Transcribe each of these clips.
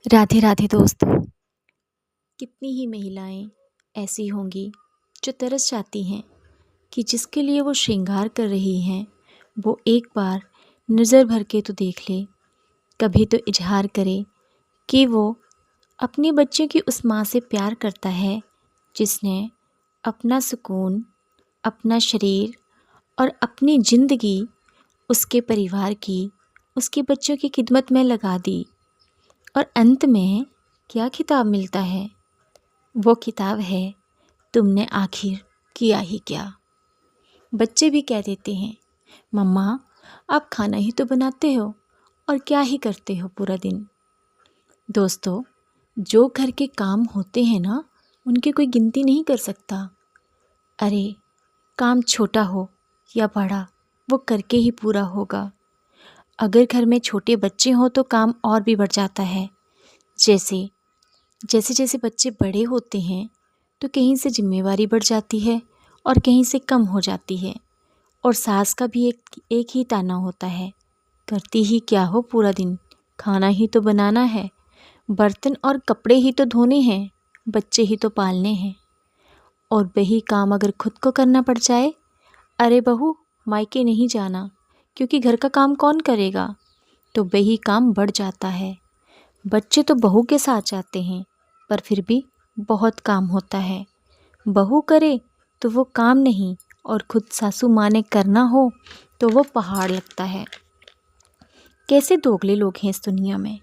राधे राधे दोस्तों। कितनी ही महिलाएं ऐसी होंगी जो तरस जाती हैं कि जिसके लिए वो श्रृंगार कर रही हैं वो एक बार नज़र भर के तो देख ले, कभी तो इजहार करे कि वो अपने बच्चे की उस माँ से प्यार करता है जिसने अपना सुकून, अपना शरीर और अपनी ज़िंदगी उसके परिवार की, उसके बच्चों की खिदमत में लगा दी। और अंत में क्या खिताब मिलता है? वो किताब है तुमने आखिर किया ही क्या। बच्चे भी कह देते हैं, मम्मा आप खाना ही तो बनाते हो और क्या ही करते हो पूरा दिन। दोस्तों, जो घर के काम होते हैं ना, उनकी कोई गिनती नहीं कर सकता। अरे काम छोटा हो या बड़ा, वो करके ही पूरा होगा। अगर घर में छोटे बच्चे हों तो काम और भी बढ़ जाता है। जैसे जैसे बच्चे बड़े होते हैं तो कहीं से जिम्मेवारी बढ़ जाती है और कहीं से कम हो जाती है। और सास का भी एक ही ताना होता है, करती ही क्या हो पूरा दिन, खाना ही तो बनाना है, बर्तन और कपड़े ही तो धोने हैं, बच्चे ही तो पालने हैं। और वही काम अगर खुद को करना पड़ जाए, अरे बहू मायके नहीं जाना क्योंकि घर का काम कौन करेगा, तो वही काम बढ़ जाता है। बच्चे तो बहू के साथ जाते हैं पर फिर भी बहुत काम होता है। बहू करे तो वो काम नहीं, और खुद सासू माँ ने करना हो तो वो पहाड़ लगता है। कैसे दोगले लोग हैं इस दुनिया में।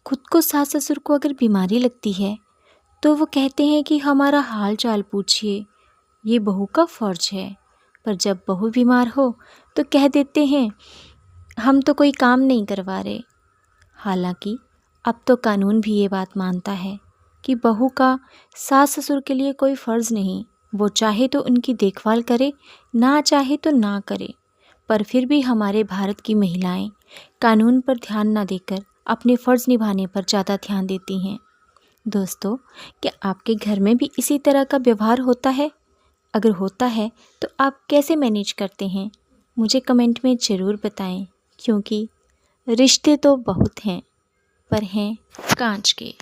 खुद को सास ससुर को अगर बीमारी लगती है तो वो कहते हैं कि हमारा हाल चाल पूछिए, ये बहू का फ़र्ज है। पर जब बहू बीमार हो तो कह देते हैं हम तो कोई काम नहीं करवा रहे। हालांकि अब तो कानून भी ये बात मानता है कि बहू का सास ससुर के लिए कोई फ़र्ज़ नहीं, वो चाहे तो उनकी देखभाल करे, ना चाहे तो ना करे। पर फिर भी हमारे भारत की महिलाएं कानून पर ध्यान ना देकर अपने फ़र्ज़ निभाने पर ज़्यादा ध्यान देती हैं। दोस्तों, क्या आपके घर में भी इसी तरह का व्यवहार होता है? अगर होता है तो आप कैसे मैनेज करते हैं? मुझे कमेंट में ज़रूर बताएं, क्योंकि रिश्ते तो बहुत हैं पर हैं कांच के।